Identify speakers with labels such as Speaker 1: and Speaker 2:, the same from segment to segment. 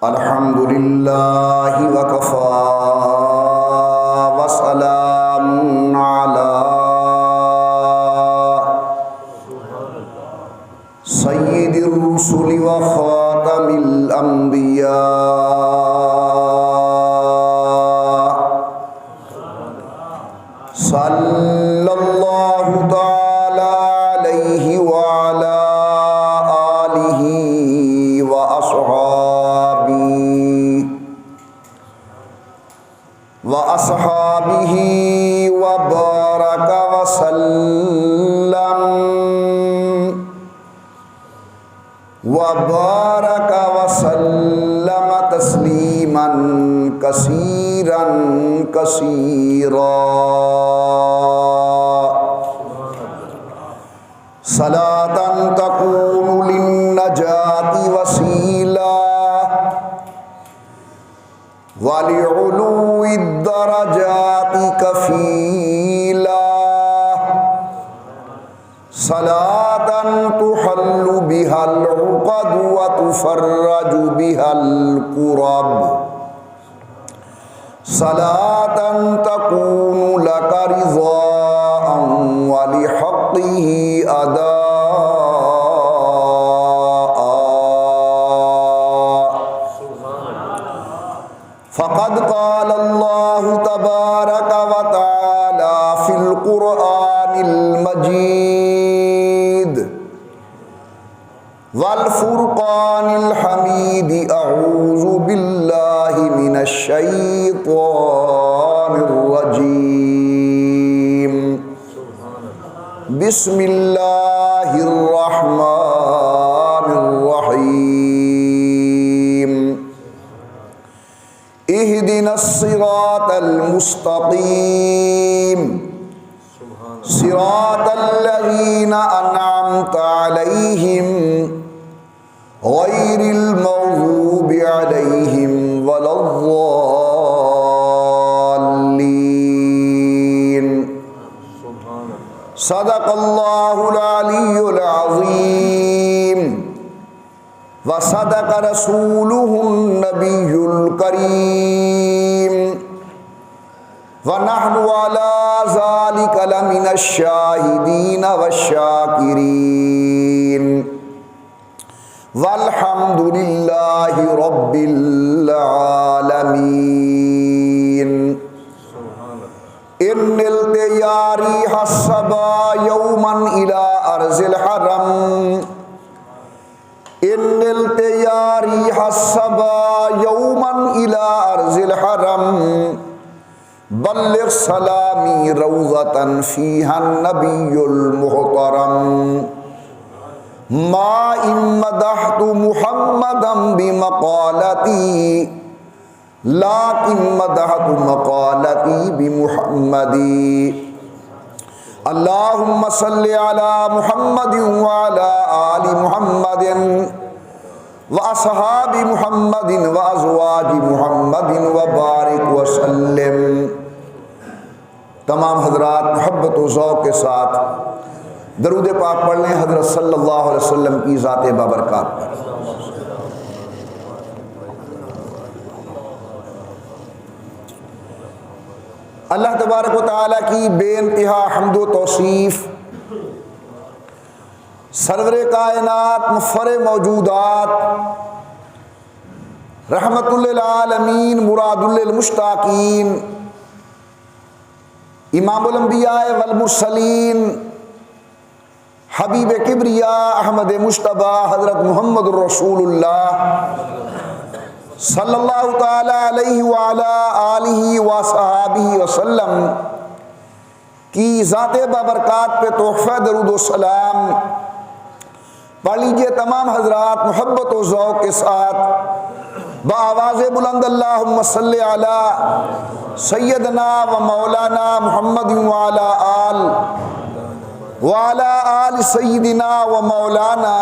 Speaker 1: الحمد للہ وکفی وسلام علی سید الرسل وخاتم الانبیاء صلی اللہ تعالی علیہ وعلی آلہ وأصحابه وبارك وسلم تسليما كثيرا كثيرا صلاة تكون للنجاة وسيلة ولعلو الدرجات كفيلا صلاة تحل بها العقد وتفرج بها الكرب صلاة تكون لك رضاء ولحقه أداء فقد قال الله تبارك وتعالى في القرآن المجيد والفرقان الحميد أعوذ بالله من الشيطان الرجيم بسم الله الرحمن الرحيم اهدنا الصراط المستقيم صراط الذين أنعمت عليهم غير المغضوب عليهم ولا الضالين صدق الله العلي العظيم وصدق رسوله النبي الكريم ونحن على ذلك لمن الشاهدين والشاكرين والحمد لله رب العالمين إن نلت يا ريح الصبا يوما إلى أرض الحرم إن نلت يا ريح الصبا يوما إلى أرض الحرم بلغ سلامي روضة فيها النبي المحترم ما إن مدحت محمدا بمقالتي لكن مدحت مقالتي بمحمدي اللهم صل على محمد وعلى آل محمد وأصحاب محمد وأزواج محمد وبارك وسلم۔ تمام حضرات محبت و ذوق کے ساتھ درود پاک پڑھ لیں حضرت صلی اللہ علیہ وسلم کی ذات بابرکات پر۔ اللہ تبارک و تعالیٰ کی بے انتہا حمد و توصیف، سرور کائنات مفخر موجودات رحمت للعالمین مراد للمشتاقین امام الانبیاء والمرسلین حبیب کبریاء احمد مجتبی حضرت محمد الرسول اللہ صلی اللہ تعالی علیہ وعلا آلہ وصحابہ وسلم کی ذات بابرکات پہ تحفہ درود و سلام پڑھ لیجئے تمام حضرات محبت و ذوق کے ساتھ بآواز بلند اللہم صلی علی سیدنا و مولانا محمد وعلا آل سیدنا و مولانا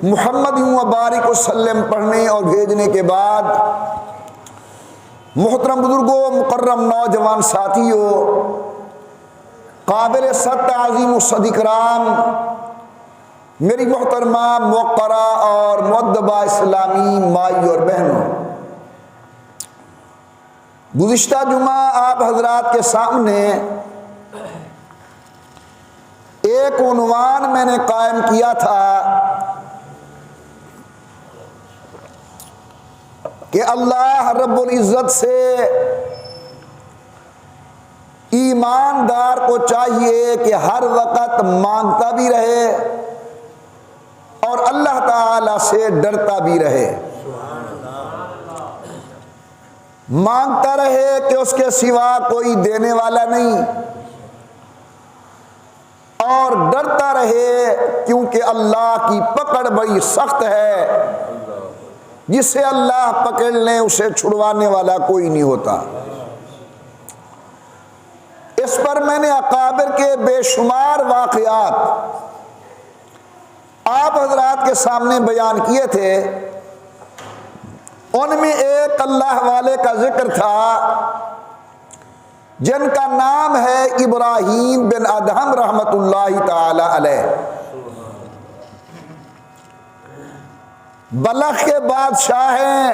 Speaker 1: محمد وبارک وسلم پڑھنے اور بھیجنے کے بعد محترم بزرگوں، مکرم نوجوان ساتھیوں، قابل صد تعظیم و صد اکرام میری محترمہ موقرہ اور مؤدبہ اسلامی مائی اور بہنوں، گزشتہ جمعہ آپ حضرات کے سامنے ایک عنوان میں نے قائم کیا تھا کہ اللہ رب العزت سے ایماندار کو چاہیے کہ ہر وقت مانگتا بھی رہے اور اللہ تعالی سے ڈرتا بھی رہے۔ مانگتا رہے کہ اس کے سوا کوئی دینے والا نہیں، اور ڈرتا رہے کیونکہ اللہ کی پکڑ بڑی سخت ہے، جسے اللہ پکڑ لیں اسے چھڑوانے والا کوئی نہیں ہوتا۔ اس پر میں نے اکابر کے بے شمار واقعات آپ حضرات کے سامنے بیان کیے تھے۔ ان میں ایک اللہ والے کا ذکر تھا جن کا نام ہے ابراہیم بن ادہم رحمت اللہ تعالی علیہ۔ بلخ کے بادشاہ ہیں۔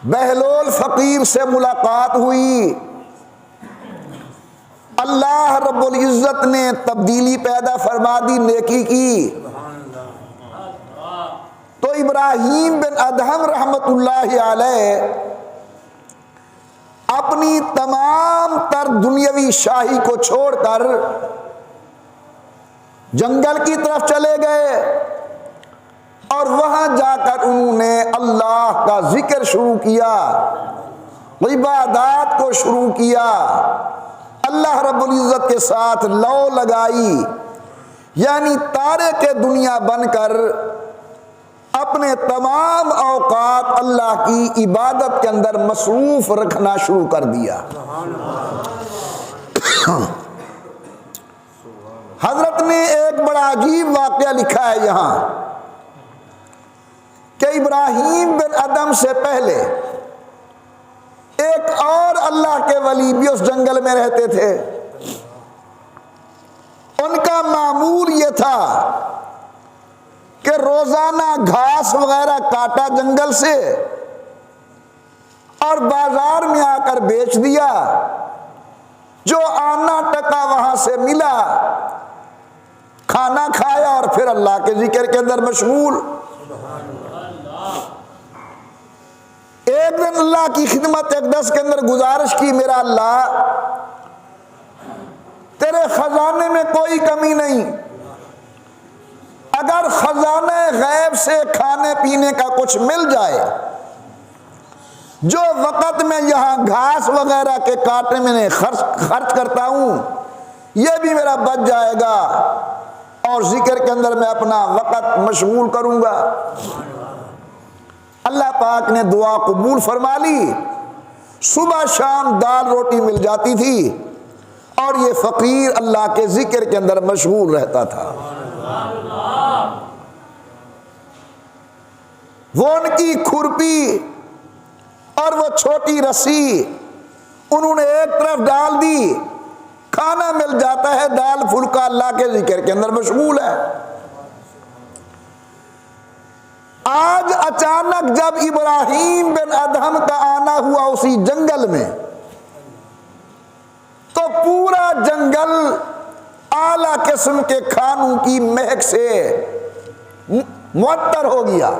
Speaker 1: بہلول فقیر سے ملاقات ہوئی، اللہ رب العزت نے تبدیلی پیدا فرما دی، نیکی کی، تو ابراہیم بن ادہم رحمت اللہ علیہ اپنی تمام تر دنیاوی شاہی کو چھوڑ کر جنگل کی طرف چلے گئے، اور وہاں جا کر انہوں نے اللہ کا ذکر شروع کیا، عبادات کو شروع کیا، اللہ رب العزت کے ساتھ لو لگائی، یعنی تارے کے دنیا بن کر اپنے تمام اوقات اللہ کی عبادت کے اندر مصروف رکھنا شروع کر دیا۔ حضرت نے ایک بڑا عجیب واقعہ لکھا ہے یہاں کہ ابراہیم بن ادم سے پہلے ایک اور اللہ کے ولی بھی اس جنگل میں رہتے تھے۔ ان کا معمول یہ تھا کہ روزانہ گھاس وغیرہ کاٹا جنگل سے اور بازار میں آ کر بیچ دیا، جو آنا ٹکا وہاں سے ملا کھانا کھایا اور پھر اللہ کے ذکر کے اندر مشغول۔ ایک دن اللہ کی خدمت اقدس کے اندر گزارش کی، میرا اللہ تیرے خزانے میں کوئی کمی نہیں، اگر خزانہ غیب سے کھانے پینے کا کچھ مل جائے، جو وقت میں یہاں گھاس وغیرہ کے کاٹنے میں خرچ کرتا ہوں یہ بھی میرا بچ جائے گا، اور ذکر کے اندر میں اپنا وقت مشغول کروں گا۔ اللہ پاک نے دعا قبول فرما لی، صبح شام دال روٹی مل جاتی تھی، اور یہ فقیر اللہ کے ذکر کے اندر مشغول رہتا تھا۔ وہ ان کی کھرپی اور وہ چھوٹی رسی انہوں نے ایک طرف ڈال دی، کھانا مل جاتا ہے، دال پھلکا، اللہ کے ذکر کے اندر مشغول ہے۔ آج اچانک جب ابراہیم بن ادہم کا آنا ہوا اسی جنگل میں، تو پورا جنگل اعلیٰ قسم کے کھانوں کی مہک سے معطر ہو گیا۔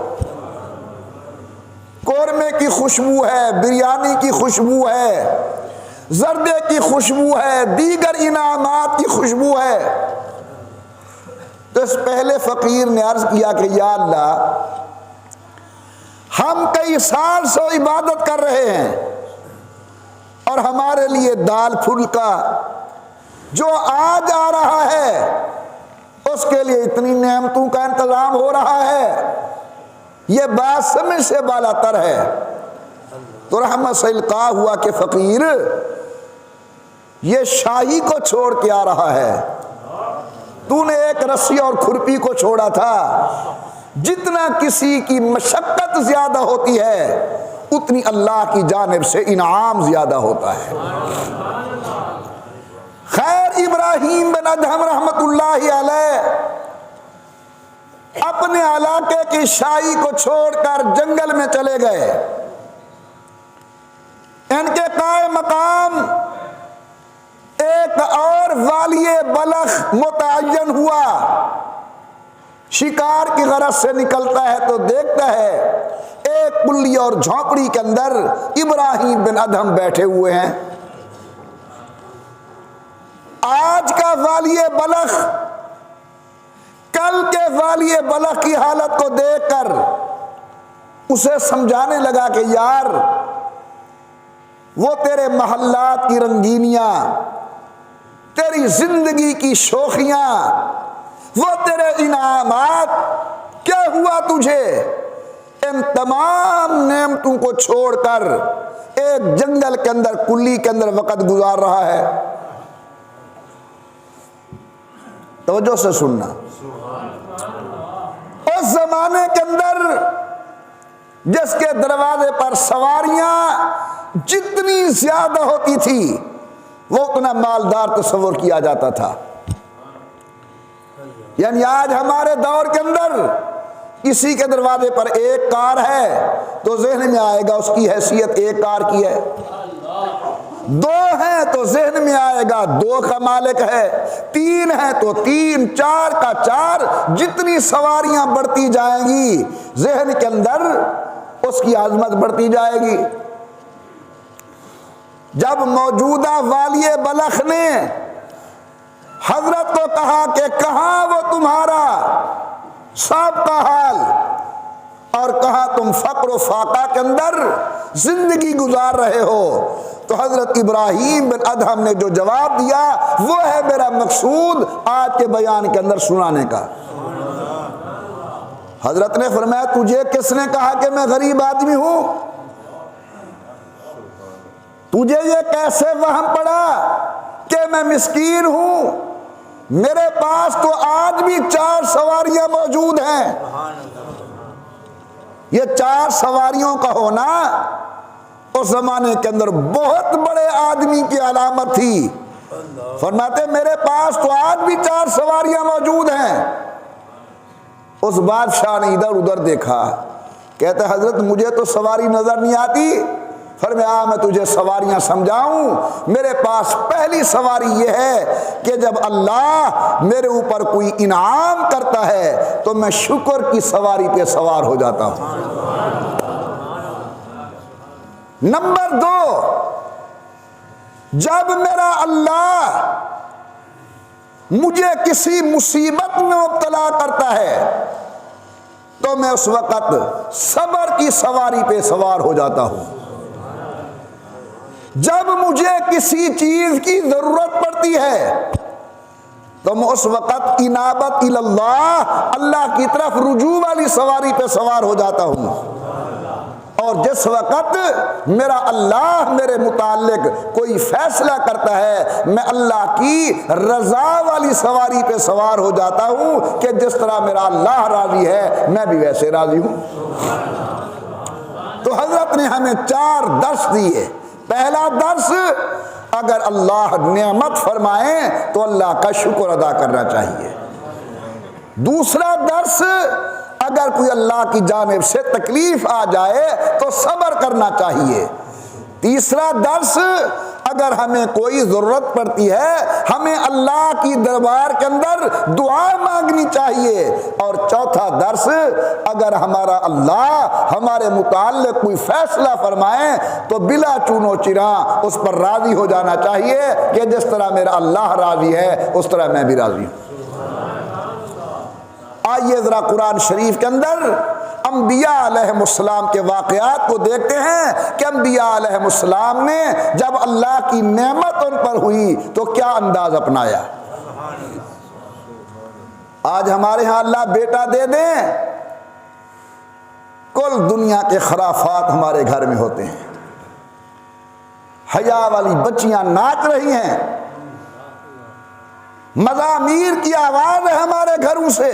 Speaker 1: قورمے کی خوشبو ہے، بریانی کی خوشبو ہے، زردے کی خوشبو ہے، دیگر انعامات کی خوشبو ہے۔ تو اس پہلے فقیر نے عرض کیا کہ یا اللہ، ہم کئی سال سے عبادت کر رہے ہیں، اور ہمارے لیے دال پھلکا جو آج آ رہا ہے اس کے لیے اتنی نعمتوں کا انتظام ہو رہا ہے، یہ بات سمجھ سے بالا تر ہے۔ تو رحمت سے القاء ہوا کہ فقیر یہ شاہی کو چھوڑ کے آ رہا ہے، تو نے ایک رسی اور کھرپی کو چھوڑا تھا۔ جتنا کسی کی مشقت زیادہ ہوتی ہے اتنی اللہ کی جانب سے انعام زیادہ ہوتا ہے۔ خیر ابراہیم بن ادہم رحمت اللہ علیہ اپنے علاقے کی شاہی کو چھوڑ کر جنگل میں چلے گئے. ان کے قائم مقام ایک اور والی بلخ متعین ہوا. شکار کی غرض سے نکلتا ہے تو دیکھتا ہے ایک کلی اور جھونپڑی کے اندر ابراہیم بن ادہم بیٹھے ہوئے ہیں. آج کا والی بلخ کل کے والی بلخ کی حالت کو دیکھ کر اسے سمجھانے لگا کہ یار وہ تیرے محلات کی رنگینیاں، تیری زندگی کی شوخیاں، وہ تیرے انعامات، کیا ہوا تجھے؟ ان تمام نعمتوں کو چھوڑ کر ایک جنگل کے اندر کلی کے اندر وقت گزار رہا ہے. توجہ سے سننا. اس زمانے کے اندر جس کے دروازے پر سواریاں جتنی زیادہ ہوتی تھی وہ اتنا مالدار تصور کیا جاتا تھا. یعنی آج ہمارے دور کے اندر کسی کے دروازے پر ایک کار ہے تو ذہن میں آئے گا اس کی حیثیت ایک کار کی ہے. دو ہیں تو ذہن میں آئے گا دو کا مالک ہے. تین ہیں تو تین، چار کا چار. جتنی سواریاں بڑھتی جائیں گی ذہن کے اندر اس کی عظمت بڑھتی جائے گی. جب موجودہ والی بلخ نے حضرت کو کہا کہ کہاں وہ تمہارا سب کا حال، اور کہاں تم فقر و فاقہ کے اندر زندگی گزار رہے ہو، تو حضرت ابراہیم بن ادہم نے جو جواب دیا وہ ہے میرا مقصود آج کے بیان کے اندر سنانے کا. حضرت نے فرمایا تجھے کس نے کہا کہ میں غریب آدمی ہوں؟ تجھے یہ کیسے وہم پڑا کہ میں مسکین ہوں؟ میرے پاس تو آج بھی 4 سواریاں موجود ہیں. یہ 4 سواریوں کا ہونا اس زمانے کے اندر بہت بڑے آدمی کی علامت تھی. فرماتے میرے پاس تو آج بھی 4 سواریاں موجود ہیں. اس بادشاہ نے ادھر ادھر دیکھا، کہتا حضرت مجھے تو سواری نظر نہیں آتی. فرمایا میں تجھے سواریاں سمجھاؤں. میرے پاس پہلی سواری یہ ہے کہ جب اللہ میرے اوپر کوئی انعام کرتا ہے تو میں شکر کی سواری پہ سوار ہو جاتا ہوں. نمبر 2، جب میرا اللہ مجھے کسی مصیبت میں مبتلا کرتا ہے تو میں اس وقت صبر کی سواری پہ سوار ہو جاتا ہوں. جب مجھے کسی چیز کی ضرورت پڑتی ہے تو میں اس وقت انابت اللہ، اللہ کی طرف رجوع والی سواری پہ سوار ہو جاتا ہوں. اور جس وقت میرا اللہ میرے متعلق کوئی فیصلہ کرتا ہے میں اللہ کی رضا والی سواری پہ سوار ہو جاتا ہوں کہ جس طرح میرا اللہ راضی ہے میں بھی ویسے راضی ہوں. تو حضرت نے ہمیں 4 درس دیے. پہلا درس، اگر اللہ نعمت فرمائیں تو اللہ کا شکر ادا کرنا چاہیے. دوسرا درس، اگر کوئی اللہ کی جانب سے تکلیف آ جائے تو صبر کرنا چاہیے. تیسرا درس، اگر ہمیں کوئی ضرورت پڑتی ہے ہمیں اللہ کی دربار کے اندر دعا مانگنی چاہیے. اور چوتھا درس، اگر ہمارا اللہ ہمارے متعلق کوئی فیصلہ فرمائے تو بلا چون و چراں اس پر راضی ہو جانا چاہیے کہ جس طرح میرا اللہ راضی ہے اس طرح میں بھی راضی ہوں. آئیے ذرا قرآن شریف کے اندر انبیاء علیہ السلام کے واقعات کو دیکھتے ہیں کہ انبیاء علیہ السلام نے جب اللہ کی نعمت ان پر ہوئی تو کیا انداز اپنایا. آج ہمارے ہاں اللہ بیٹا دے دیں، کل دنیا کے خرافات ہمارے گھر میں ہوتے ہیں. حیا والی بچیاں ناچ رہی ہیں، مزامیر کی آواز ہے ہمارے گھروں سے.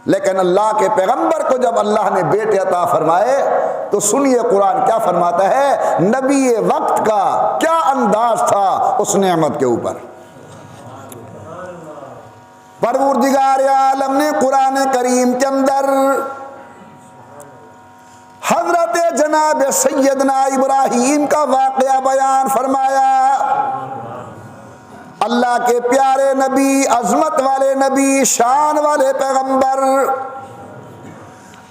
Speaker 1: لیکن اللہ کے پیغمبر کو جب اللہ نے بیٹے عطا فرمائے تو سنیے قرآن کیا فرماتا ہے. نبی وقت کا کیا انداز تھا اس نعمت کے اوپر. پروردگار عالم نے قرآن کریم کے اندر حضرت جناب سیدنا ابراہیم کا واقعہ بیان فرمایا۔ اللہ کے پیارے نبی، عظمت والے نبی، شان والے پیغمبر،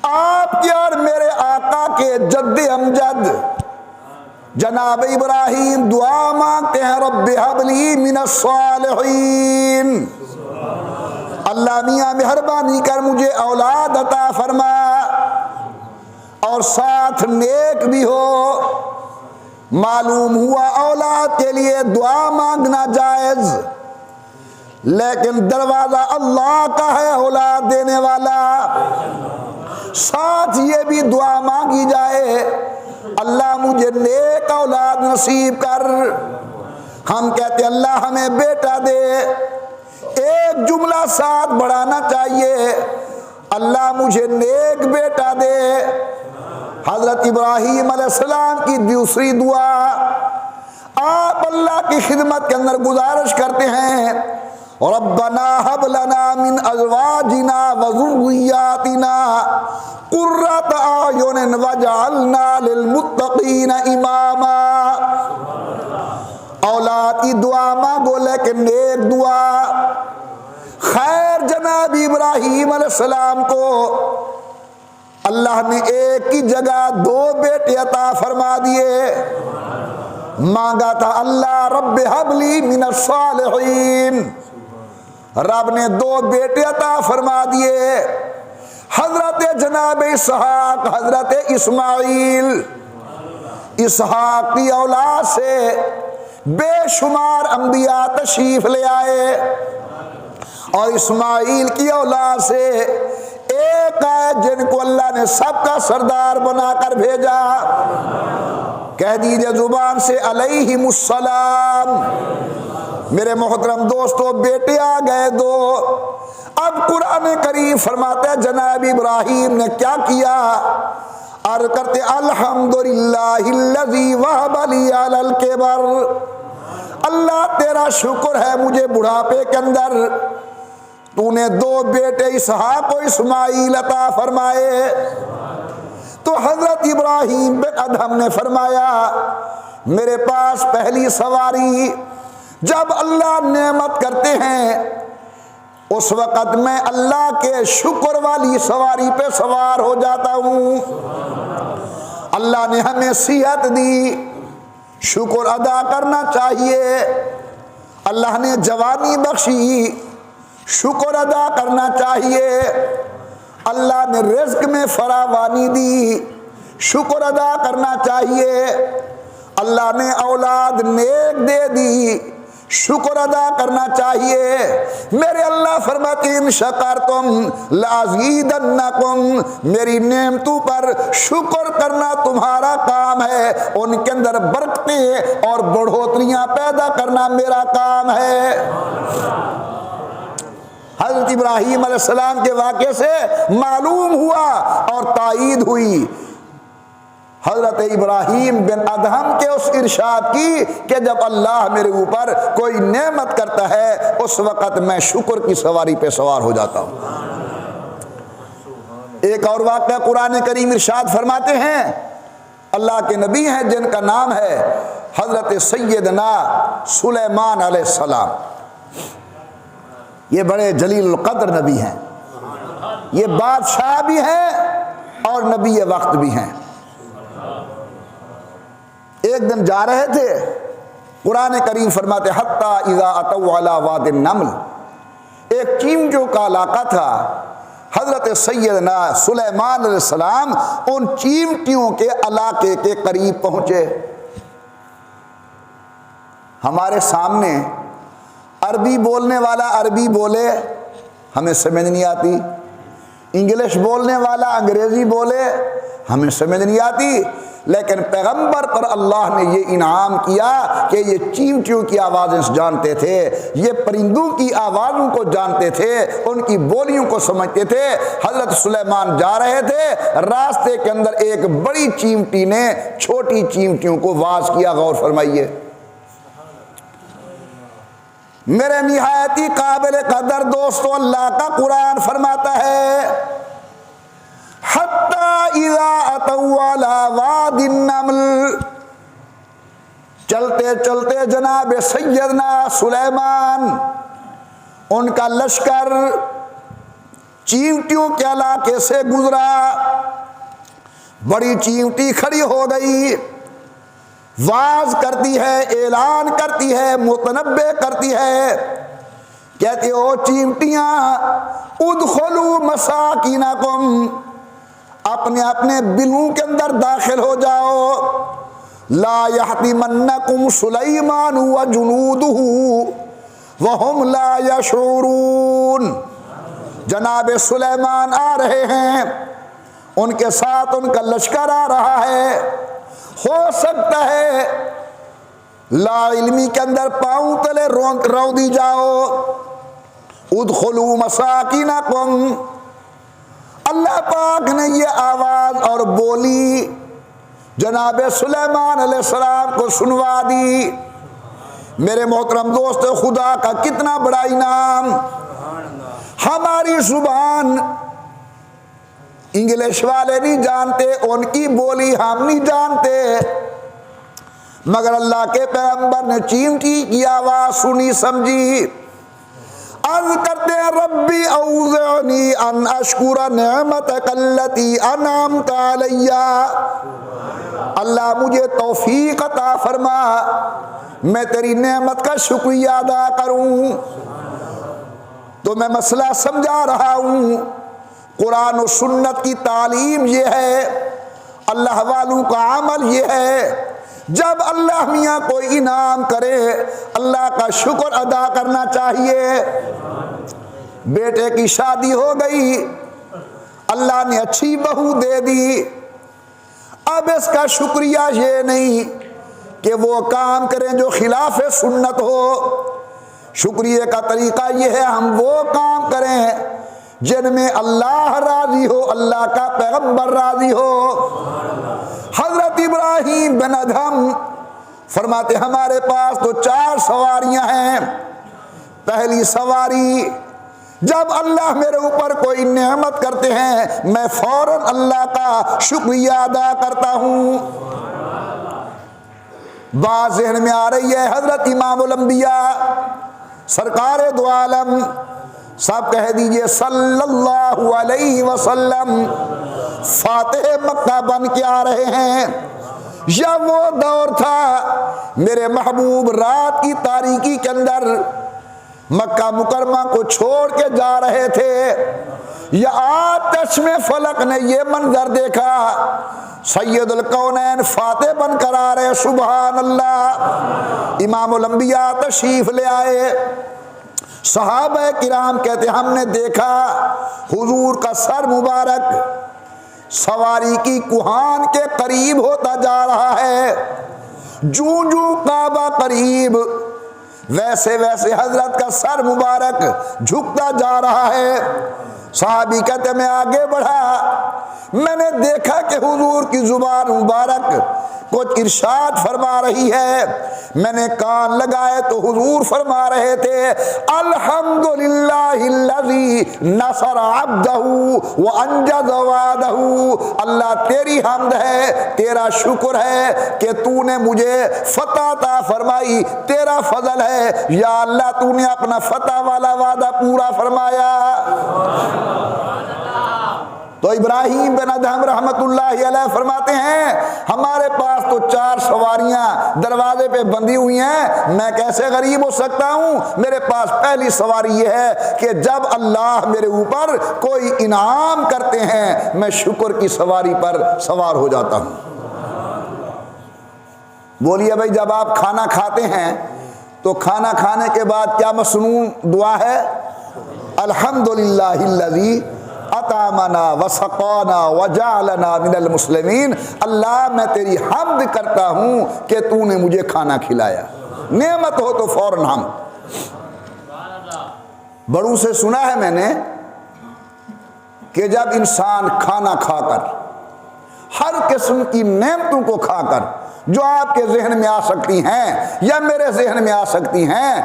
Speaker 1: آپ کے اور میرے آقا کے جد امجد جناب ابراہیم دعا مانگتے ہیں، رب ہب لی من الصالحین، اللہ میاں مہربانی کر مجھے اولاد عطا فرما اور ساتھ نیک بھی ہو۔ معلوم ہوا اولاد کے لیے دعا مانگنا جائز، لیکن دروازہ اللہ کا ہے اولاد دینے والا۔ ساتھ یہ بھی دعا مانگی جائے، اللہ مجھے نیک اولاد نصیب کر۔ ہم کہتے اللہ ہمیں بیٹا دے، ایک جملہ ساتھ بڑھانا چاہیے، اللہ مجھے نیک بیٹا دے۔ حضرت ابراہیم علیہ السلام کی دوسری دعا، آپ اللہ کی خدمت کے اندر گزارش کرتے ہیں، ربنا ہب لنا من ازواجنا وذریاتنا قرۃ اعین واجعلنا للمتقین اماما۔ اولاد کی دعا مانگو لیکن نیک دعا۔ خیر جناب ابراہیم علیہ السلام کو اللہ نے ایک کی جگہ دو بیٹے عطا فرما دیے۔ مانگا تھا اللہ رب ہب لی من الصالحین، رب نے دو بیٹے عطا فرما دیے، حضرت جناب اسحاق، حضرت اسماعیل۔ اسحاق کی اولاد سے بے شمار انبیاء تشریف لے آئے، اور اسماعیل کی اولاد سے ایک آئے جن کو اللہ نے سب کا سردار بنا کر بھیجا۔ کہہ دیجئے زبان سے علیہم السلام۔ میرے محترم دوستو، بیٹے آ گئے دو۔ اب قرآن کریم فرماتا ہے جناب ابراہیم نے کیا کیا؟ عرض کرتے الحمدللہ الذی وہب لی علی الکبر، اللہ تیرا شکر ہے مجھے بڑھاپے کے اندر تو نے دو بیٹے اسحاق و اسماعیل عطا فرمائے۔ تو حضرت ابراہیم بن ادہم نے فرمایا میرے پاس پہلی سواری، جب اللہ نعمت کرتے ہیں اس وقت میں اللہ کے شکر والی سواری پہ سوار ہو جاتا ہوں۔ اللہ نے ہمیں صحت دی، شکر ادا کرنا چاہیے۔ اللہ نے جوانی بخشی، شکر ادا کرنا چاہیے۔ اللہ نے رزق میں فراوانی دی، شکر ادا کرنا چاہیے۔ اللہ نے اولاد نیک دے دی، شکر ادا کرنا چاہیے۔ میرے اللہ فرماتے ان شکرتم لازیدنکم، میری نعمتوں پر شکر کرنا تمہارا کام ہے، ان کے اندر برکتیں اور بڑھوتریاں پیدا کرنا میرا کام ہے۔ حضرت ابراہیم علیہ السلام کے واقعے سے معلوم ہوا اور تائید ہوئی حضرت ابراہیم بن ادہم کے اس ارشاد کی کہ جب اللہ میرے اوپر کوئی نعمت کرتا ہے اس وقت میں شکر کی سواری پہ سوار ہو جاتا ہوں۔ ایک اور واقعہ قرآن کریم ارشاد فرماتے ہیں، اللہ کے نبی ہیں جن کا نام ہے حضرت سیدنا سلیمان علیہ السلام۔ یہ بڑے جلیل القدر نبی ہیں، یہ بادشاہ بھی ہیں اور نبی وقت بھی ہیں۔ ایک دن جا رہے تھے، قرآن کریم فرماتے حتی اذا اتوا علی واد النمل، ایک چیمٹوں کا علاقہ تھا۔ حضرت سیدنا سلیمان علیہ السلام ان چیمٹیوں کے علاقے کے قریب پہنچے۔ ہمارے سامنے عربی بولنے والا عربی بولے، ہمیں سمجھ نہیں آتی، انگلش بولنے والا انگریزی بولے، ہمیں سمجھ نہیں آتی، لیکن پیغمبر پر اللہ نے یہ انعام کیا کہ یہ چیمٹیوں کی آوازیں جانتے تھے، یہ پرندوں کی آوازوں کو جانتے تھے، ان کی بولیوں کو سمجھتے تھے۔ حضرت سلیمان جا رہے تھے، راستے کے اندر ایک بڑی چیمٹی نے چھوٹی چیمٹیوں کو واز کیا، غور فرمائیے۔ میرے نہایتی قابل قدر دوستو، اللہ کا قرآن فرماتا ہے حتی اذا اتوا علی واد النمل، چلتے چلتے جناب سیدنا سلیمان ان کا لشکر چیونٹیوں کے علاقے سے گزرا، بڑی چیونٹی کھڑی ہو گئی، واز کرتی ہے، اعلان کرتی ہے، متنبع کرتی ہے، کہتے ہو چیونٹیاں ادخلوا مساکینکم، اپنے اپنے بلوں کے اندر داخل ہو جاؤ، لا یحطمنکم سلیمان وجنودہ وہم لا یشعرون، جناب سلیمان آ رہے ہیں، ان کے ساتھ ان کا لشکر آ رہا ہے، ہو سکتا ہے لا علمی کے اندر پاؤں تلے رو دی جاؤ، ادخلوا مساکینکم، اللہ پاک نے یہ آواز اور بولی جناب سلیمان علیہ السلام کو سنوا دی۔ میرے محترم دوست، خدا کا کتنا بڑا انعام، ہماری زبان انگلش والے نہیں جانتے، ان کی بولی ہم نہیں جانتے، مگر اللہ کے پیغمبر نے چیونٹی کی آواز سنی سمجھی، عرض کرتے ہیں ربی اوزعنی ان اشکر نعمتک التی انعمت علی، اللہ مجھے توفیق عطا فرما میں تیری نعمت کا شکریہ ادا کروں۔ تو میں مسئلہ سمجھا رہا ہوں، قرآن و سنت کی تعلیم یہ ہے، اللہ والوں کا عمل یہ ہے، جب اللہ میاں کوئی انعام کرے اللہ کا شکر ادا کرنا چاہیے۔ بیٹے کی شادی ہو گئی، اللہ نے اچھی بہو دے دی، اب اس کا شکریہ یہ نہیں کہ وہ کام کریں جو خلاف سنت ہو، شکریہ کا طریقہ یہ ہے ہم وہ کام کریں جن میں اللہ راضی ہو، اللہ کا پیغمبر راضی ہو۔ حضرت ابراہیم بن ادہم فرماتے ہمارے پاس تو 4 سواریاں ہیں، پہلی سواری جب اللہ میرے اوپر کوئی نعمت کرتے ہیں میں فوراً اللہ کا شکریہ ادا کرتا ہوں۔ بات ذہن میں آ رہی ہے، حضرت امام الانبیاء سرکار دو عالم سب کہہ دیجئے صلی اللہ علیہ وسلم فاتح مکہ بن کے آ رہے ہیں۔ یا وہ دور تھا میرے محبوب رات کی تاریکی کے اندر مکہ مکرمہ کو چھوڑ کے جا رہے تھے، یا آتش میں فلک نے یہ منظر دیکھا، سید الکونین فاتح بن کر آ رہے، سبحان اللہ۔ امام الانبیاء تشریف لے آئے، صحابہ کرام کہتے ہم نے دیکھا حضور کا سر مبارک سواری کی کوہان کے قریب ہوتا جا رہا ہے، جوں جوں کعبہ قریب ویسے ویسے حضرت کا سر مبارک جھکتا جا رہا ہے۔ صحابی کہتے میں آگے بڑھا، میں نے دیکھا کہ حضور کی زبان مبارک کچھ ارشاد فرما رہی ہے، میں نے کان لگائے تو حضور فرما رہے تھے الحمدللہ الذی نصر عبدہ وانجز وعدہ، اللہ تیری حمد ہے، تیرا شکر ہے کہ تو نے مجھے فتح عطا فرمائی، تیرا فضل ہے یا اللہ تو نے اپنا فتح والا وعدہ پورا فرمایا۔ تو ابراہیم بن ادہم رحمت اللہ علیہ فرماتے ہیں ہمارے پاس تو 4 سواریاں دروازے پہ بندھی ہوئی ہیں، میں کیسے غریب ہو سکتا ہوں؟ میرے پاس پہلی سواری یہ ہے کہ جب اللہ میرے اوپر کوئی انعام کرتے ہیں میں شکر کی سواری پر سوار ہو جاتا ہوں۔ بولیے بھائی جب آپ کھانا کھاتے ہیں تو کھانا کھانے کے بعد کیا مسنون دعا ہے؟ الحمدللہ الذی اطعمنا وسقانا وجعلنا من المسلمین، اللہ میں تیری حمد کرتا ہوں کہ تو نے مجھے کھانا کھلایا، نعمت ہو تو فوراً حمد۔ بڑوں سے سنا ہے میں نے کہ جب انسان کھانا کھا کر ہر قسم کی نعمتوں کو کھا کر جو آپ کے ذہن میں آ سکتی ہیں یا میرے ذہن میں آ سکتی ہیں،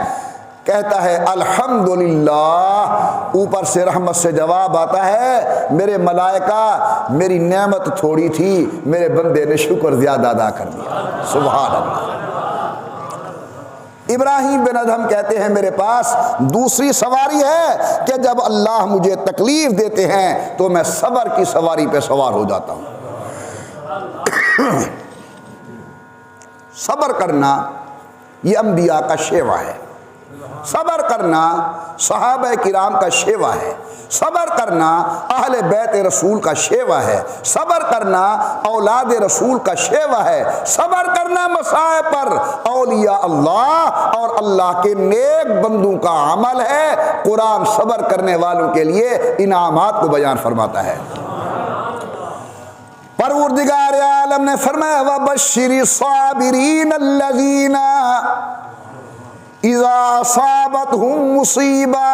Speaker 1: کہتا ہے الحمدللہ، اوپر سے رحمت سے جواب آتا ہے میرے ملائکہ میری نعمت تھوڑی تھی، میرے بندے نے شکر زیادہ ادا کر دیا، سبحان اللہ۔ ابراہیم بن ادہم کہتے ہیں میرے پاس دوسری سواری ہے کہ جب اللہ مجھے تکلیف دیتے ہیں تو میں صبر کی سواری پہ سوار ہو جاتا ہوں۔ صبر کرنا یہ انبیاء کا شیوا ہے، صبر کرنا صحابہ کرام کا شیوا ہے، صبر کرنا اہل بیت رسول کا شیوا ہے، صبر کرنا اولاد رسول کا شیوا ہے، صبر کرنا مصائب پر اولیاء اللہ اور اللہ کے نیک بندوں کا عمل ہے۔ قرآن صبر کرنے والوں کے لیے انعامات کو بیان فرماتا ہے۔ پروردگار عالم نے فرمایا وَبَشِّرِ الصَّابِرِينَ الَّذِينَ اذا اصابتهم مصیبہ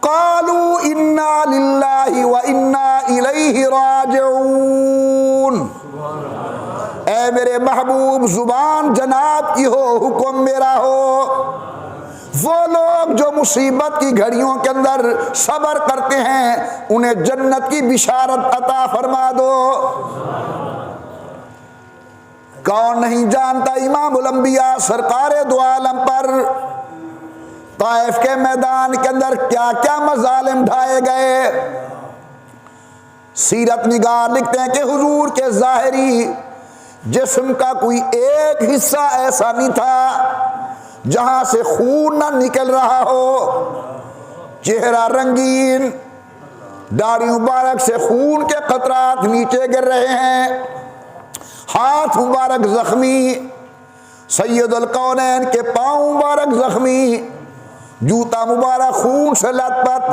Speaker 1: قالوا انا للہ وانا الیہ راجعون۔ اے میرے محبوب زبان جناب کی ہو، حکم میرا ہو، وہ لوگ جو مصیبت کی گھڑیوں کے اندر صبر کرتے ہیں انہیں جنت کی بشارت عطا فرما دو۔ کون نہیں جانتا امام الانبیاء سرکار دو عالم پر طائف کے میدان کے اندر کیا کیا مظالم ڈھائے گئے۔ سیرت نگار لکھتے ہیں کہ حضور کے ظاہری جسم کا کوئی ایک حصہ ایسا نہیں تھا جہاں سے خون نہ نکل رہا ہو، چہرہ رنگین، داڑھی مبارک سے خون کے قطرات نیچے گر رہے ہیں، ہاتھ مبارک زخمی، سید الکونین کے پاؤں مبارک زخمی، جوتا مبارک خون سے لت پت۔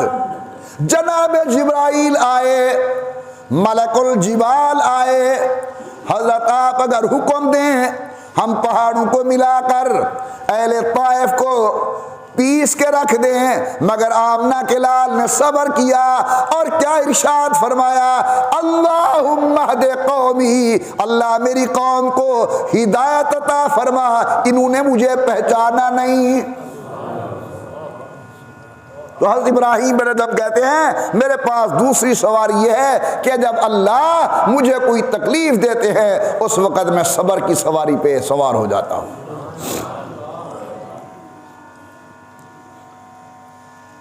Speaker 1: جناب جبرائیل آئے، ملک الجبال آئے، حضرت آپ اگر حکم دیں ہم پہاڑوں کو ملا کر اہل طائف کو پیس کے رکھ دیں، مگر آمنہ کے لال نے صبر کیا اور کیا ارشاد فرمایا اللہم اہد قومی، اللہ میری قوم کو ہدایت عطا فرما، انہوں نے مجھے پہچانا نہیں۔ تو حضرت ابراہیم بن ادہم کہتے ہیں میرے پاس دوسری سواری یہ ہے کہ جب اللہ مجھے کوئی تکلیف دیتے ہیں اس وقت میں صبر کی سواری پہ سوار ہو جاتا ہوں۔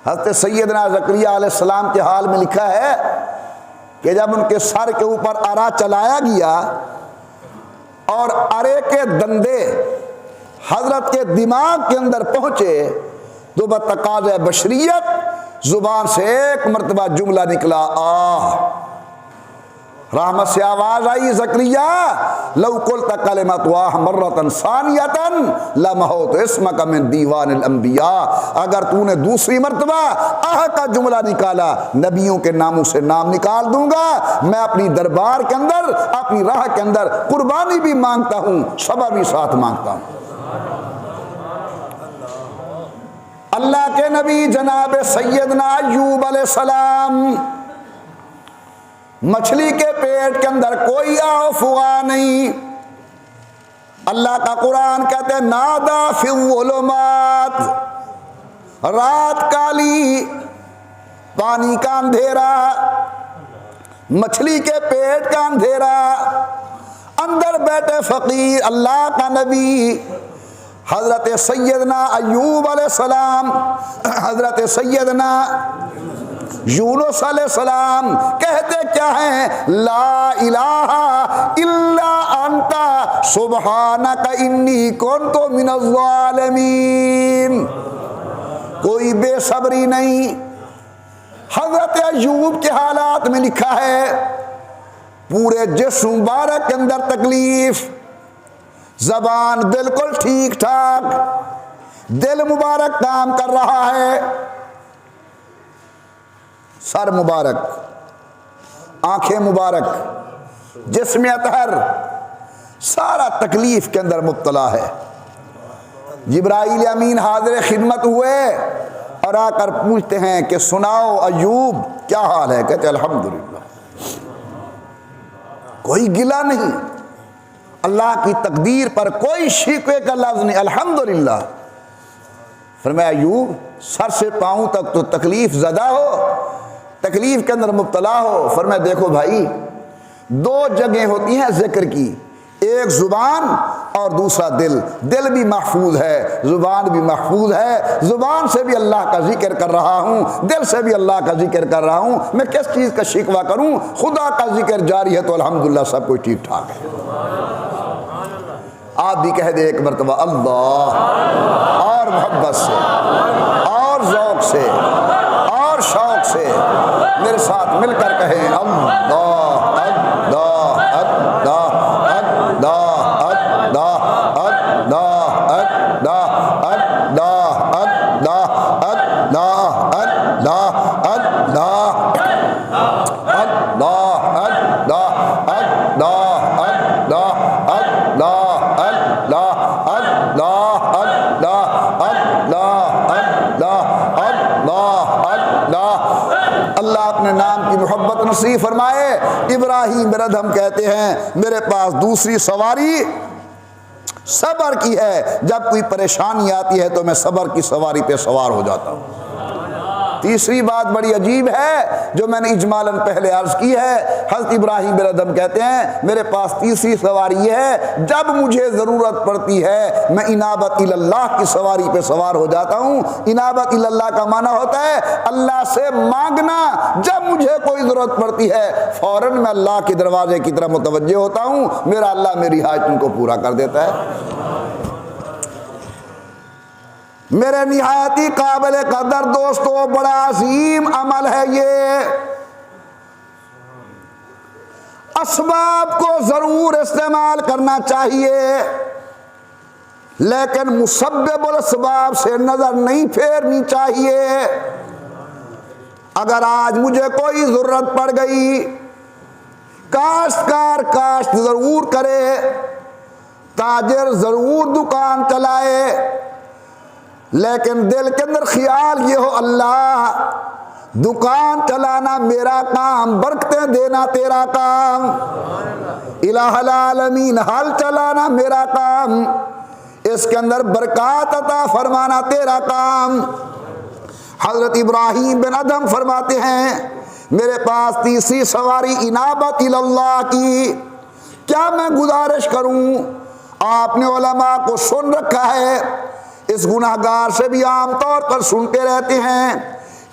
Speaker 1: حضرت سیدنا زکریا علیہ السلام کے حال میں لکھا ہے کہ جب ان کے سر کے اوپر ارا چلایا گیا اور ارے کے دندے حضرت کے دماغ کے اندر پہنچے تو بتقاضۂ بشریت زبان سے ایک مرتبہ جملہ نکلا آہ، رحمت سے آواز آئی زکریا لو قلت کلمۃ واہ مرۃ ثانیۃ لمحوت اسمک من دیوان الانبیاء، اگر تو نے دوسری مرتبہ آہ کا جملہ نکالا نبیوں کے ناموں سے نام نکال دوں گا۔ میں اپنی دربار کے اندر اپنی راہ کے اندر قربانی بھی مانگتا ہوں، صبر بھی ساتھ مانگتا ہوں۔ اللہ کے نبی جناب سیدنا ایوب علیہ السلام، مچھلی کے پیٹ کے اندر کوئی آو فغا نہیں، اللہ کا قرآن کہتے ہیں نادا فی الظلمات، رات کالی، پانی کا اندھیرا، مچھلی کے پیٹ کا اندھیرا، اندر بیٹھے فقیر اللہ کا نبی حضرت سیدنا ایوب علیہ السلام، حضرت سیدنا یونس علیہ السلام کہتے کیا ہیں لا الہ الا انت سبحانک انی کنت من الظالمین۔ کوئی بے صبری نہیں۔ حضرت ایوب کے حالات میں لکھا ہے پورے جسم مبارک کے اندر تکلیف، زبان بالکل ٹھیک ٹھاک، دل مبارک کام کر رہا ہے، سر مبارک، آنکھیں مبارک، جسم اطہر، سارا تکلیف کے اندر مبتلا ہے۔ جبرائیل امین حاضر خدمت ہوئے اور آ کر پوچھتے ہیں کہ سناؤ ایوب کیا حال ہے؟ کہتے الحمدللہ، کوئی گلہ نہیں، اللہ کی تقدیر پر کوئی شکوے کا لفظ نہیں، الحمدللہ۔ فرمایا یوں سر سے پاؤں تک تو تکلیف زدہ ہو، تکلیف کے اندر مبتلا ہو۔ فرمایا دیکھو بھائی، دو جگہیں ہوتی ہیں ذکر کی، ایک زبان اور دوسرا دل۔ دل بھی محفوظ ہے، زبان بھی محفوظ ہے۔ زبان سے بھی اللہ کا ذکر کر رہا ہوں، دل سے بھی اللہ کا ذکر کر رہا ہوں، میں کس چیز کا شکوہ کروں؟ خدا کا ذکر جاری ہے تو الحمدللہ سب کچھ ٹھیک ٹھاک ہے۔ آپ بھی کہہ دیں ایک مرتبہ اللہ، اور محبت سے اور ذوق سے اور شوق سے میرے ساتھ مل کر کہیں اللہ اللہ اللہ اللہ اللہ اللہ اللہ اللہ اللہ اللہ اللہ اپنے نام کی محبت نصیب فرمائے۔ ابراہیم بن ادہم کہتے ہیں میرے پاس دوسری سواری صبر کی ہے، جب کوئی پریشانی آتی ہے تو میں صبر کی سواری پہ سوار ہو جاتا ہوں۔ تیسری بات بڑی عجیب ہے جو میں نے اجمالاً پہلے عرض کی ہے، حضرت ابراہیم بن ادہم کہتے ہیں میرے پاس تیسری سواری یہ ہے، جب مجھے ضرورت پڑتی ہے میں انابت اللہ کی سواری پہ سوار ہو جاتا ہوں۔ انابت اللہ کا معنی ہوتا ہے اللہ سے مانگنا، جب مجھے کوئی ضرورت پڑتی ہے فوراً میں اللہ کے دروازے کی طرف متوجہ ہوتا ہوں، میرا اللہ میری حاجتوں کو پورا کر دیتا ہے۔ میرے نہایتی قابل قدر دوستو، بڑا عظیم عمل ہے یہ۔ اسباب کو ضرور استعمال کرنا چاہیے، لیکن مسبب الاسباب سے نظر نہیں پھیرنی چاہیے۔ اگر آج مجھے کوئی ضرورت پڑ گئی، کاشتکار کاشت ضرور کرے، تاجر ضرور دکان چلائے، لیکن دل کے اندر خیال یہ ہو اللہ دکان چلانا میرا کام، برکتیں دینا تیرا کام، الہ العالمین حل چلانا میرا کام، اس کے اندر برکات عطا فرمانا تیرا کام۔ حضرت ابراہیم بن ادہم فرماتے ہیں میرے پاس تیسری سواری انابت اللہ کی، کیا میں گزارش کروں؟ آپ نے علماء کو سن رکھا ہے، اس گناہگار سے بھی عام طور پر سنتے رہتے ہیں۔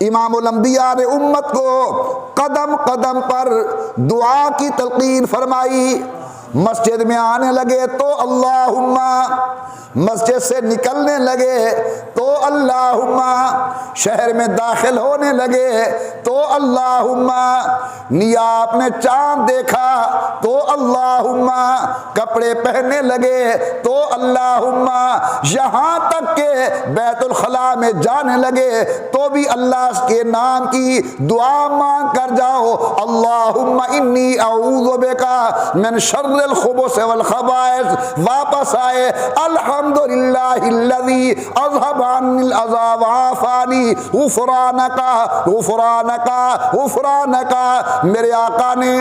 Speaker 1: امام الانبیاء نے امت کو قدم قدم پر دعا کی تلقین فرمائی۔ مسجد میں آنے لگے تو اللہم، مسجد سے نکلنے لگے تو اللہم، شہر میں داخل ہونے لگے تو اللہم، نیاپ نے چاند دیکھا تو اللہم، کپڑے پہننے لگے تو اللہم، یہاں تک کہ بیت الخلاء میں جانے لگے تو بھی اللہ کے نام کی دعا مانگ کر جاؤ، اللہم انی اعوذ بکا من شر الخبث والخبائث۔ واپس آئے الحمدللہ الذی اذھب عنی الاذی وعافانی، غفرانکا غفرانکا غفرانکا۔ میرے آقا نے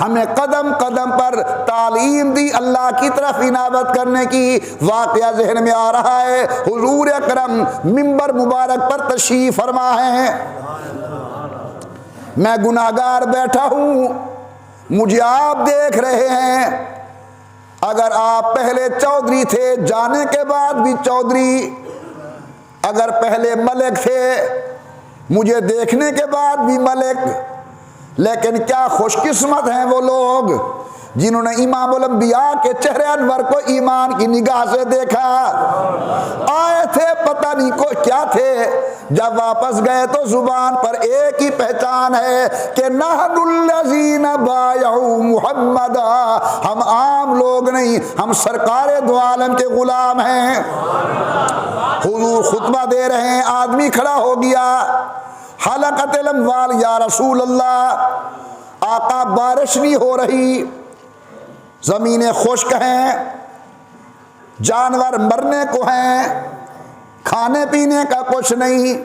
Speaker 1: ہمیں قدم قدم پر تعلیم دی اللہ کی طرف انابت کرنے کی۔ واقعہ ذہن میں آ رہا ہے، حضور اکرم منبر مبارک پر تشریف فرما ہے، میں گناہگار بیٹھا ہوں، مجھے آپ دیکھ رہے ہیں۔ اگر آپ پہلے چودھری تھے، جانے کے بعد بھی چودھری، اگر پہلے ملک تھے، مجھے دیکھنے کے بعد بھی ملک، لیکن کیا خوش قسمت ہیں وہ لوگ جنہوں نے امام الانبیاء کے چہرے انور کو ایمان کی نگاہ سے دیکھا۔ آئے تھے پتہ نہیں کو کیا تھے، جب واپس گئے تو زبان پر ایک ہی پہچان ہے کہ نحن الذین بایعوا محمدا، ہم عام لوگ نہیں، ہم سرکار دو عالم کے غلام ہیں۔ حضور خطبہ دے رہے ہیں، آدمی کھڑا ہو گیا، حلقت الاموال یا رسول اللہ، آقا بارش نہیں ہو رہی، زمینیں خشک ہیں، جانور مرنے کو ہیں، کھانے پینے کا کچھ نہیں،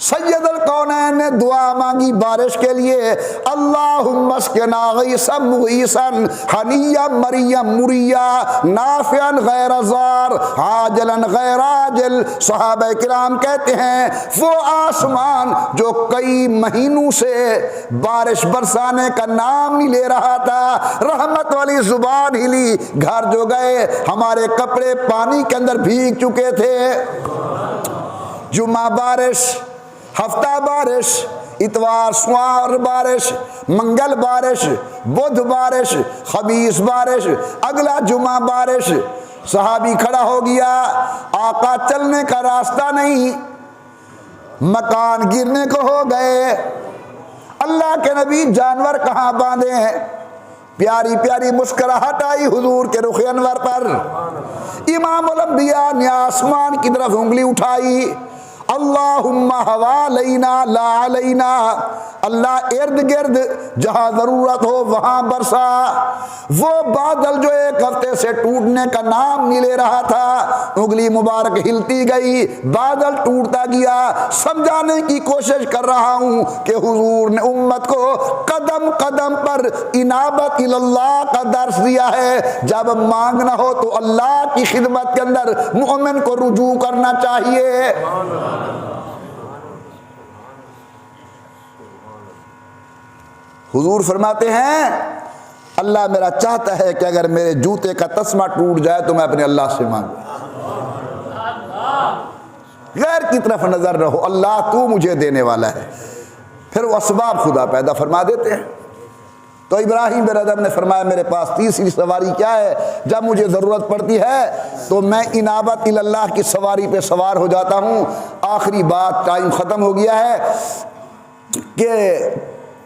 Speaker 1: سید الکونین نے دعا مانگی بارش کے لیے، اللہم اسقنا غیثا مغیثا ہنیا مریا مریا نافعا غیر ضار عاجلا غیر عاجل۔ صحابہ کرام کہتے ہیں وہ آسمان جو کئی مہینوں سے بارش برسانے کا نام نہیں لے رہا تھا، رحمت والی زبان ہلی، گھر جو گئے ہمارے کپڑے پانی کے اندر بھیگ چکے تھے۔ جمعہ بارش، ہفتہ بارش، اتوار سوار بارش، منگل بارش، بدھ بارش، خمیس بارش، اگلا جمعہ بارش۔ صحابی کھڑا ہو گیا، آقا چلنے کا راستہ نہیں، مکان گرنے کو ہو گئے، اللہ کے نبی جانور کہاں باندھے ہیں؟ پیاری پیاری مسکراہٹ آئی حضور کے رخ انور پر۔ امام الانبیاء نے آسمان کی طرف انگلی اٹھائی، اللہم حوالینا لا علینا، اللہ ارد گرد جہاں ضرورت ہو وہاں برسا۔ وہ بادل جو ایک ہفتے سے ٹوٹنے کا نام نہیں لے رہا تھا، انگلی مبارک ہلتی گئی، بادل ٹوٹتا گیا۔ سمجھانے کی کوشش کر رہا ہوں کہ حضور نے امت کو قدم قدم پر انابت اللہ کا درس دیا ہے، جب مانگنا ہو تو اللہ کی خدمت کے اندر مومن کو رجوع کرنا چاہیے۔ حضور فرماتے ہیں اللہ میرا چاہتا ہے کہ اگر میرے جوتے کا تسمہ ٹوٹ جائے تو میں اپنے اللہ سے مانگوں، غیر کی طرف نظر رہو، اللہ تو مجھے دینے والا ہے۔ پھر وہ اسباب خدا پیدا فرما دیتے ہیں۔ تو ابراہیم بن ادم نے فرمایا میرے پاس تیسری سواری کیا ہے؟ جب مجھے ضرورت پڑتی ہے تو میں انابت اللہ کی سواری پہ سوار ہو جاتا ہوں۔ آخری بات، ٹائم ختم ہو گیا ہے، کہ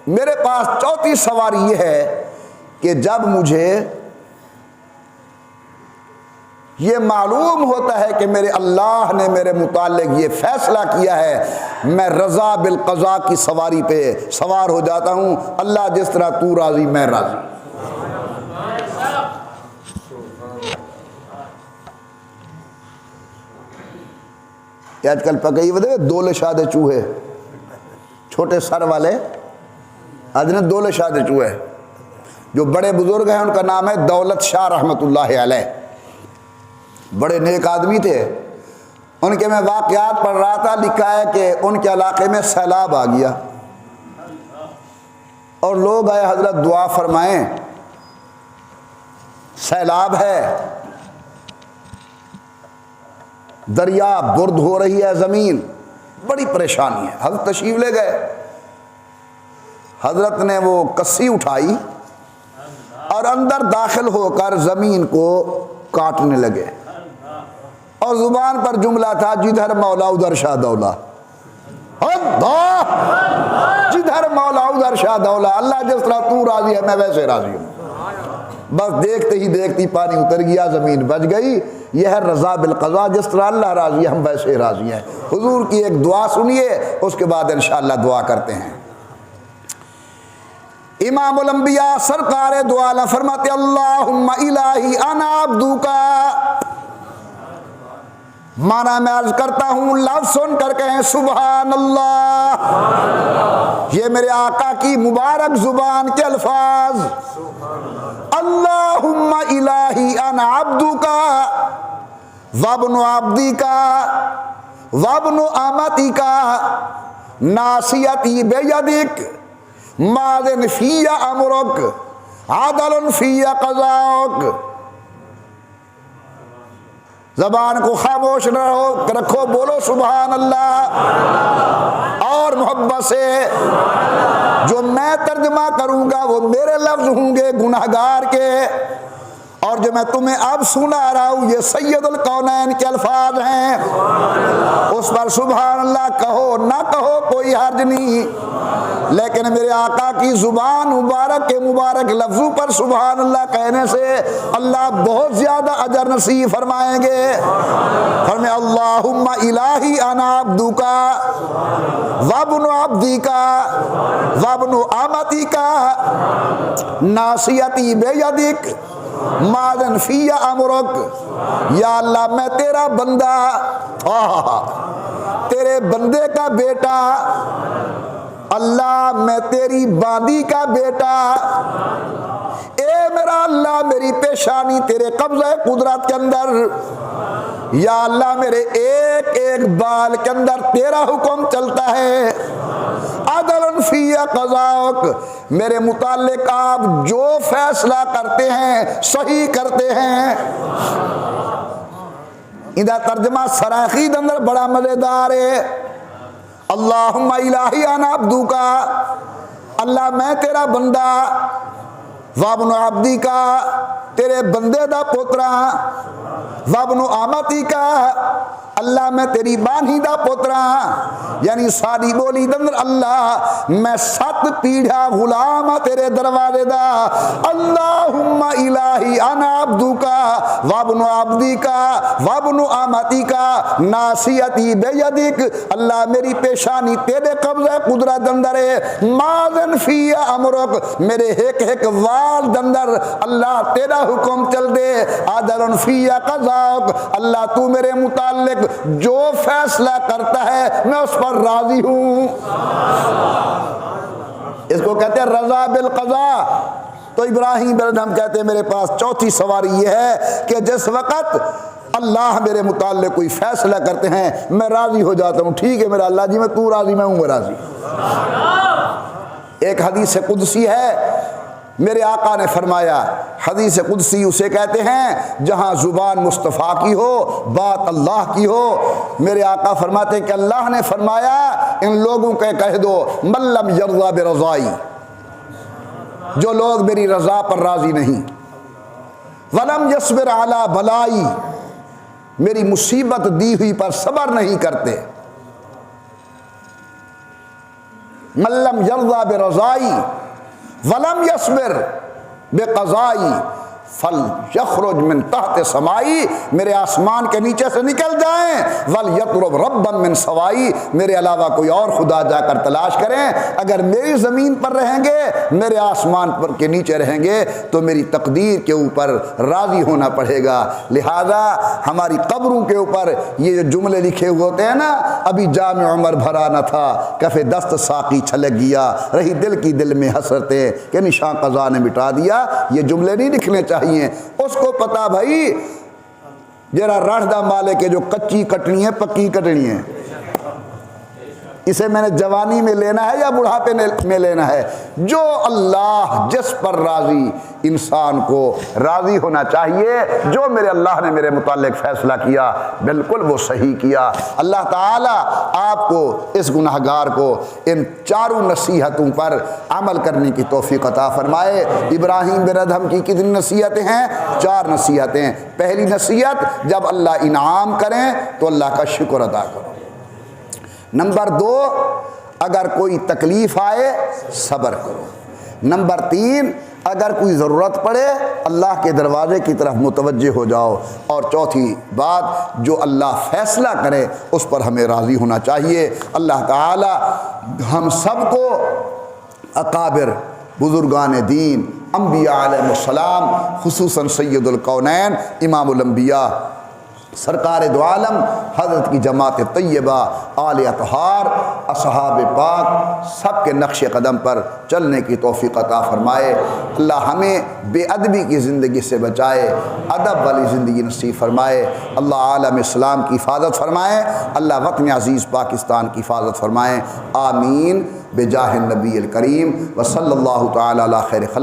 Speaker 1: میرے پاس چوتھی سواری یہ ہے کہ جب مجھے یہ معلوم ہوتا ہے کہ میرے اللہ نے میرے متعلق یہ فیصلہ کیا ہے، میں رضا بالقضاء کی سواری پہ سوار ہو جاتا ہوں۔ اللہ جس طرح تو راضی میں راضی۔ یہ آج کل پکئی ودے دولے شادے چوہے، چھوٹے سر والے آج نے دولے شادے چوہے۔ جو بڑے بزرگ ہیں ان کا نام ہے دولت شاہ رحمت اللہ علیہ، بڑے نیک آدمی تھے۔ ان کے میں واقعات پڑھ رہا تھا، لکھا ہے کہ ان کے علاقے میں سیلاب آ گیا اور لوگ آئے حضرت دعا فرمائیں، سیلاب ہے، دریا برد ہو رہی ہے، زمین بڑی پریشانی ہے۔ حضرت تشریف لے گئے، حضرت نے وہ کسی اٹھائی اور اندر داخل ہو کر زمین کو کاٹنے لگے، اور زبان پر جملہ تھا جدھر مولا ادھر شاہ دولا، اللہ جدھر مولا ادھر شاہ دولا، اللہ جس طرح تو راضی ہے میں ویسے راضی ہوں۔ بس دیکھتے ہی دیکھتی پانی اتر گیا، زمین بچ گئی۔ یہ ہے رضا بالقضاء، جس طرح اللہ راضی ہے ہم ویسے راضی ہیں۔ حضور کی ایک دعا سنیے، اس کے بعد انشاءاللہ دعا کرتے ہیں۔ امام الانبیاء سرکار دو عالم فرماتے اللہم الہی انا عبدوکا، مانا میں عرض کرتا ہوں، لفظ سن کر کہیں سبحان اللہ، یہ میرے آقا کی مبارک زبان کے الفاظ۔ اللہم الہی انا عبدوکا وابن عبدیکا وابن امتیکا ناصیتی بیدک ماذن فی امرک عدل فی قضاؤک۔ زبان کو خاموش نہ رکھو، بولو سبحان اللہ اور محبت سے۔ جو میں ترجمہ کروں گا وہ میرے لفظ ہوں گے گناہگار کے، اور جو میں تمہیں اب سنا رہا ہوں یہ سید الکونین کے الفاظ ہیں، اس پر سبحان اللہ کہو نہ کہو کوئی حرج نہیں، لیکن میرے آقا کی زبان مبارک کے مبارک لفظوں پر سبحان اللہ کہنے سے اللہ بہت زیادہ اجر نصیب فرمائیں گے۔ فرمائے اللہم الہی انا عبدکا وابن عبدیکا وابن امتیکا ناصیتی بیدک ماذن فی امرک، یا اللہ میں تیرا بندہ، تیرے بندے کا بیٹا، اللہ میں تیری باندی کا بیٹا، اے میرا اللہ میری پیشانی تیرے قبضہ قدرت کے اندر، یا اللہ میرے ایک ایک بال کے اندر تیرا حکم چلتا ہے، عدل فی قضاءک، میرے متعلق آپ جو فیصلہ کرتے ہیں صحیح کرتے ہیں۔ ادھا ترجمہ سراخی اندر بڑا مزیدار ہے، اللہم الہی انا عبدوکا، اللہ میں تیرا بندہ، وابن عبدی کا تیرے بندے دا پوترا، وابن آمتی کا اللہ میں تیری بانی دا پوترا، یعنی ساری بولی دندر اللہ میں 7 پیڑھا غلام تیرے دروازے دا، اللہم الہی انا عبدو کا وابن عبدی کا وابن آمتی کا ناسیتی بیدک، اللہ میری پیشانی تیرے قبضہ قدرت دندر ہے، ماذن فی امرک، میرے ایک ایک وال دندر اللہ تیرا حکم چل دے، عدل فی قضاءک، اللہ تو میرے متعلق جو فیصلہ کرتا ہے میں اس پر راضی ہوں۔ اس کو کہتے ہیں رضا بالقضاء۔ تو ابراہیم بن ادہم کہتے ہیں میرے پاس چوتھی سواری یہ ہے کہ جس وقت اللہ میرے متعلق کوئی فیصلہ کرتے ہیں میں راضی ہو جاتا ہوں، ٹھیک ہے میرا اللہ جی میں تو راضی میں ہوں راضی۔ ایک حدیث قدسی ہے، میرے آقا نے فرمایا، حدیث قدسی اسے کہتے ہیں جہاں زبان مصطفیٰ کی ہو، بات اللہ کی ہو۔ میرے آقا فرماتے ہیں کہ اللہ نے فرمایا ان لوگوں کو کہہ دو من لم یرضی برضائی، جو لوگ میری رضا پر راضی نہیں، ولم یصبر علی بلائی، میری مصیبت دی ہوئی پر صبر نہیں کرتے، من لم یرضی برضائی ولم یصبر بقضائی فلیخرج من تحت سمائی، میرے آسمان کے نیچے سے نکل جائیں، ولیطلب ربا من سوائی، میرے علاوہ کوئی اور خدا جا کر تلاش کریں، اگر میری زمین پر رہیں گے میرے آسمان پر کے نیچے رہیں گے تو میری تقدیر کے اوپر راضی ہونا پڑے گا۔ لہذا ہماری قبروں کے اوپر یہ جو جملے لکھے ہوئے ہوتے ہیں نا، ابھی جام عمر بھرا نہ تھا کف دست ساقی چھلک گیا، رہی دل کی دل میں حسرتیں کہ نشاں قضا نے مٹا دیا، یہ جملے نہیں لکھنے چاہیے۔ اس کو پتا بھائی جرا رڑ دا مالے کے جو کچی کٹنی ہے پکی کٹنی ہے، اسے میں نے جوانی میں لینا ہے یا بڑھاپے میں لینا ہے؟ جو اللہ جس پر راضی، انسان کو راضی ہونا چاہیے، جو میرے اللہ نے میرے متعلق فیصلہ کیا بالکل وہ صحیح کیا۔ اللہ تعالیٰ آپ کو اس گناہگار کو ان چاروں نصیحتوں پر عمل کرنے کی توفیق عطا فرمائے۔ ابراہیم بن ادہم کی کتنی نصیحتیں ہیں؟ 4 نصیحتیں۔ پہلی نصیحت، جب اللہ انعام کریں تو اللہ کا شکر ادا کرو۔ نمبر 2، اگر کوئی تکلیف آئے صبر کرو۔ نمبر 3، اگر کوئی ضرورت پڑے اللہ کے دروازے کی طرف متوجہ ہو جاؤ۔ اور چوتھی بات، جو اللہ فیصلہ کرے اس پر ہمیں راضی ہونا چاہیے۔ اللہ تعالی ہم سب کو اکابر بزرگان دین، انبیاء علیہ السلام، خصوصاً سید الکونین امام الانبیاء سرکار دو عالم حضرت کی جماعت طیبہ، آل اطہار، اصحاب پاک، سب کے نقش قدم پر چلنے کی توفیق عطا فرمائے۔ اللہ ہمیں بے ادبی کی زندگی سے بچائے، ادب والی زندگی نصیب فرمائے۔ اللہ عالم اسلام کی حفاظت فرمائے، اللہ وطن عزیز پاکستان کی حفاظت فرمائے۔ آمین بجاہ النبی الکریم وصلی اللہ تعالی علی خیر خلق۔